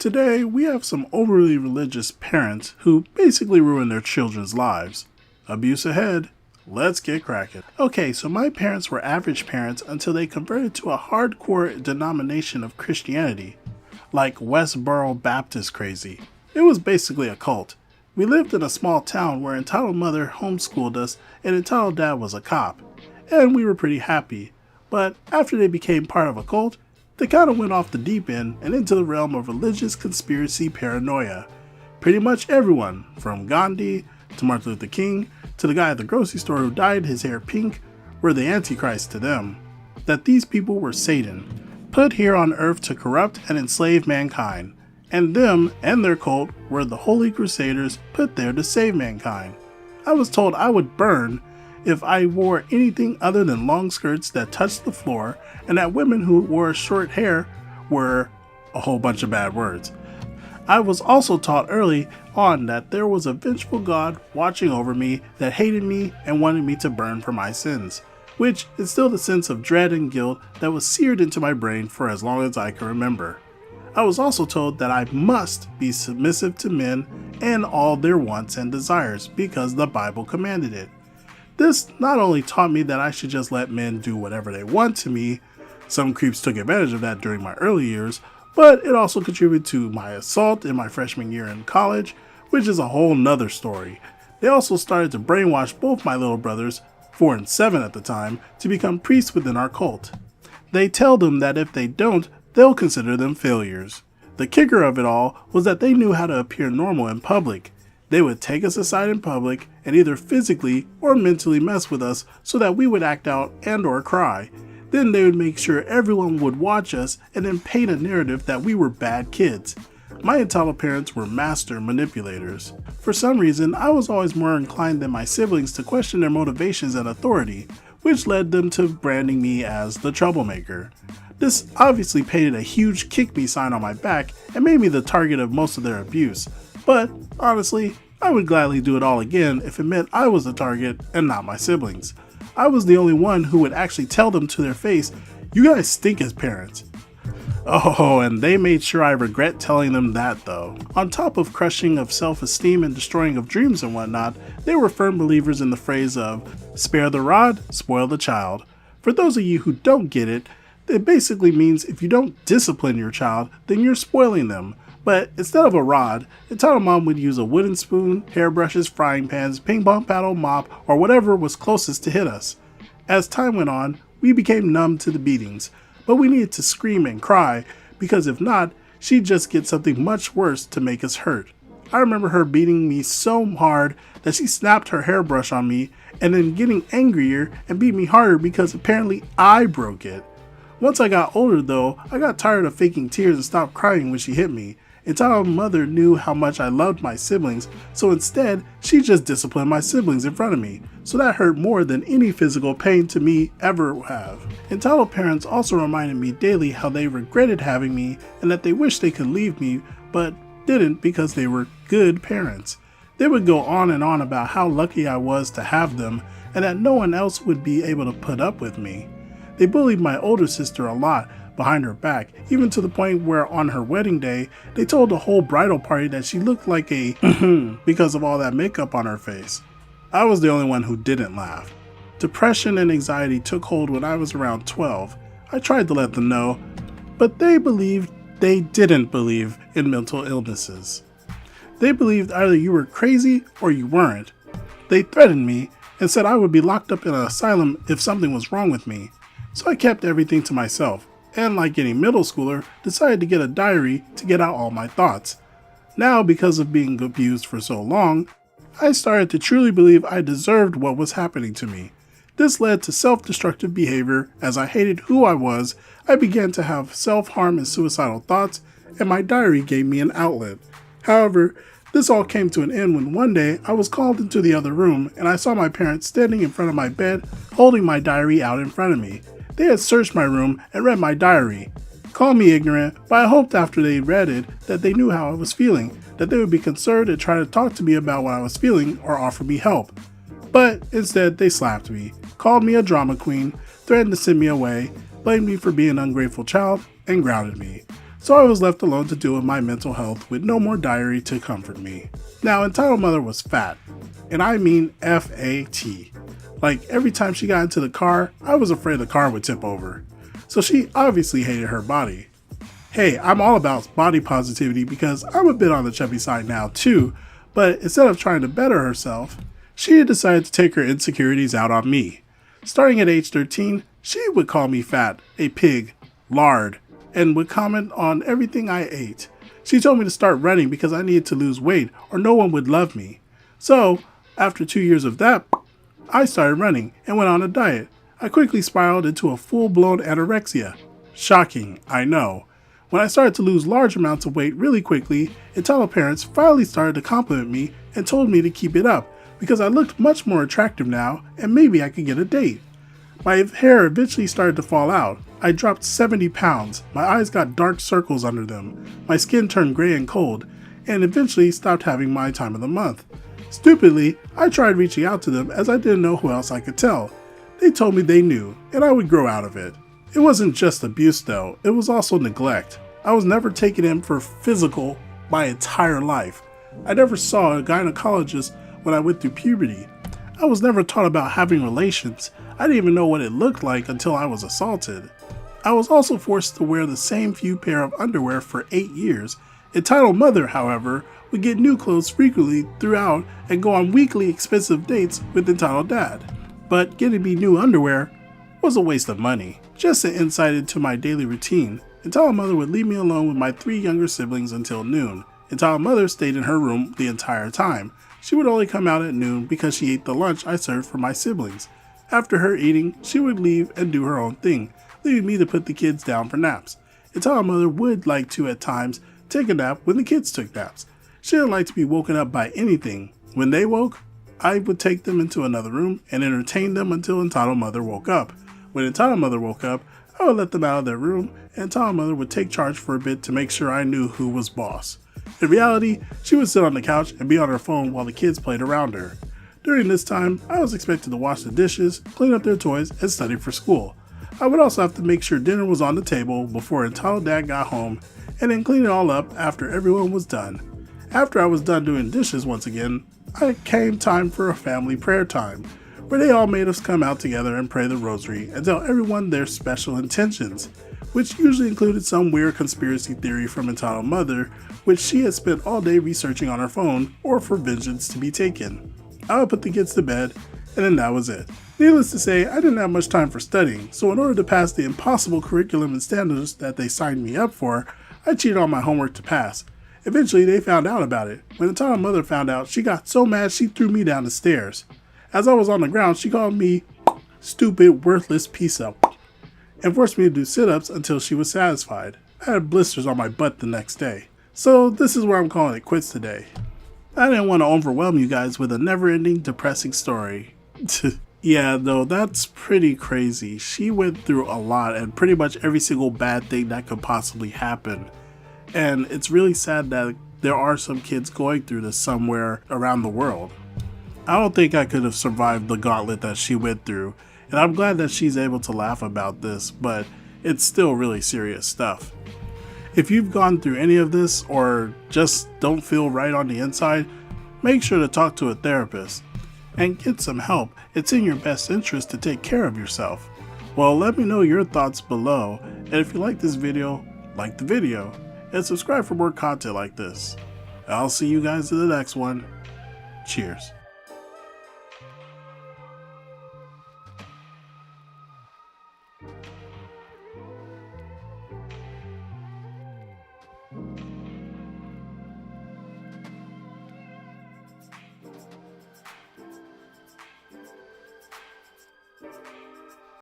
Today, we have some overly religious parents who basically ruin their children's lives. Abuse ahead. Let's get cracking. Okay, so my parents were average parents until they converted to a hardcore denomination of Christianity, like Westboro Baptist crazy. It was basically a cult. We lived in a small town where entitled mother homeschooled us and entitled dad was a cop, and we were pretty happy. But after they became part of a cult, they kind of went off the deep end and into the realm of religious conspiracy paranoia. Pretty much everyone, from Gandhi to Martin Luther King to the guy at the grocery store who dyed his hair pink, were the Antichrist to them. That these people were Satan, put here on earth to corrupt and enslave mankind. And them and their cult were the Holy Crusaders put there to save mankind. I was told I would burn if I wore anything other than long skirts that touched the floor, and that women who wore short hair were a whole bunch of bad words. I was also taught early on that there was a vengeful God watching over me that hated me and wanted me to burn for my sins, which instilled a sense of dread and guilt that was seared into my brain for as long as I can remember. I was also told that I must be submissive to men and all their wants and desires because the Bible commanded it. This not only taught me that I should just let men do whatever they want to me, some creeps took advantage of that during my early years, but it also contributed to my assault in my freshman year in college, which is a whole nother story. They also started to brainwash both my little brothers, 4 and 7 at the time, to become priests within our cult. They tell them that if they don't, they'll consider them failures. The kicker of it all was that they knew how to appear normal in public. They would take us aside in public and either physically or mentally mess with us so that we would act out and or cry. Then they would make sure everyone would watch us and then paint a narrative that we were bad kids. My entitled parents were master manipulators. For some reason, I was always more inclined than my siblings to question their motivations and authority, which led them to branding me as the troublemaker. This obviously painted a huge kick me sign on my back and made me the target of most of their abuse. But honestly, I would gladly do it all again if it meant I was the target and not my siblings. I was the only one who would actually tell them to their face, "You guys stink as parents." Oh, and they made sure I regret telling them that though. On top of crushing of self-esteem and destroying of dreams and whatnot, they were firm believers in the phrase of, "Spare the rod, spoil the child." For those of you who don't get it, it basically means if you don't discipline your child, then you're spoiling them. But instead of a rod, entitled mom would use a wooden spoon, hairbrushes, frying pans, ping pong paddle, mop, or whatever was closest to hit us. As time went on, we became numb to the beatings, but we needed to scream and cry because if not, she'd just get something much worse to make us hurt. I remember her beating me so hard that she snapped her hairbrush on me and then getting angrier and beat me harder because apparently I broke it. Once I got older though, I got tired of faking tears and stopped crying when she hit me. Entitled mother knew how much I loved my siblings, so instead, she just disciplined my siblings in front of me, so that hurt more than any physical pain to me ever have. Entitled parents also reminded me daily how they regretted having me and that they wished they could leave me, but didn't because they were good parents. They would go on and on about how lucky I was to have them and that no one else would be able to put up with me. They bullied my older sister a lot, behind her back, even to the point where on her wedding day, they told the whole bridal party that she looked like a because of all that makeup on her face. I was the only one who didn't laugh. Depression and anxiety took hold when I was around 12. I tried to let them know, but they didn't believe in mental illnesses. They believed either you were crazy or you weren't. They threatened me and said I would be locked up in an asylum if something was wrong with me. So I kept everything to myself. And like any middle schooler, decided to get a diary to get out all my thoughts. Now, because of being abused for so long, I started to truly believe I deserved what was happening to me. This led to self-destructive behavior. As I hated who I was, I began to have self-harm and suicidal thoughts, and my diary gave me an outlet. However, this all came to an end when one day I was called into the other room and I saw my parents standing in front of my bed holding my diary out in front of me. They had searched my room and read my diary. Call me ignorant, but I hoped after they read it that they knew how I was feeling, that they would be concerned and try to talk to me about what I was feeling or offer me help. But instead, they slapped me, called me a drama queen, threatened to send me away, blamed me for being an ungrateful child, and grounded me. so I was left alone to deal with my mental health with no more diary to comfort me. Now, Entitled Mother was fat, and I mean F-A-T. Like, every time she got into the car, I was afraid the car would tip over. So she obviously hated her body. Hey, I'm all about body positivity because I'm a bit on the chubby side now too, but instead of trying to better herself, she had decided to take her insecurities out on me. Starting at age 13, she would call me fat, a pig, lard, and would comment on everything I ate. She told me to start running because I needed to lose weight or no one would love me. So, after 2 years of that, I started running and went on a diet. I quickly spiraled into a full-blown anorexia. Shocking, I know. When I started to lose large amounts of weight really quickly, Entitled parents finally started to compliment me and told me to keep it up because I looked much more attractive now and maybe I could get a date. My hair eventually started to fall out. I dropped 70 pounds, my eyes got dark circles under them, my skin turned gray and cold, and eventually stopped having my time of the month. Stupidly, I tried reaching out to them as I didn't know who else I could tell. They told me they knew, and I would grow out of it. It wasn't just abuse though, it was also neglect. I was never taken in for physical my entire life. I never saw a gynecologist when I went through puberty. I was never taught about having relations. I didn't even know what it looked like until I was assaulted. I was also forced to wear the same few pair of underwear for 8 years. Entitled Mother, however, would get new clothes frequently throughout and go on weekly expensive dates with Entitled Dad. But getting me new underwear was a waste of money. Just an insight into my daily routine. Entitled Mother would leave me alone with my 3 younger siblings until noon. Entitled Mother stayed in her room the entire time. She would only come out at noon because she ate the lunch I served for my siblings. After her eating, she would leave and do her own thing, leaving me to put the kids down for naps. Entitled Mother would like to at times take a nap when the kids took naps. She didn't like to be woken up by anything. When they woke, I would take them into another room and entertain them until Entitled Mother woke up. When Entitled Mother woke up, I would let them out of their room and Entitled Mother would take charge for a bit to make sure I knew who was boss. In reality, she would sit on the couch and be on her phone while the kids played around her. During this time, I was expected to wash the dishes, clean up their toys, and study for school. I would also have to make sure dinner was on the table before Entitled Dad got home, and then clean it all up after everyone was done. After I was done doing dishes once again, it came time for a family prayer time, where they all made us come out together and pray the rosary and tell everyone their special intentions, which usually included some weird conspiracy theory from Entitled Mother, which she had spent all day researching on her phone, or for vengeance to be taken. I would put the kids to bed, and then that was it. Needless to say, I didn't have much time for studying, so in order to pass the impossible curriculum and standards that they signed me up for, I cheated on my homework to pass. Eventually, they found out about it. When Entitled Mother found out, she got so mad she threw me down the stairs. As I was on the ground, she called me stupid, worthless piece of and forced me to do sit-ups until she was satisfied. I had blisters on my butt the next day. So this is where I'm calling it quits today. I didn't want to overwhelm you guys with a never-ending depressing story. Yeah, though, that's pretty crazy. She went through a lot and pretty much every single bad thing that could possibly happen. And it's really sad that there are some kids going through this somewhere around the world. I don't think I could have survived the gauntlet that she went through, and I'm glad that she's able to laugh about this, but it's still really serious stuff. If you've gone through any of this or just don't feel right on the inside, make sure to talk to a therapist and get some help. It's in your best interest to take care of yourself. Well, let me know your thoughts below, and if you like this video, like the video, and subscribe for more content like this. I'll see you guys in the next one. Cheers.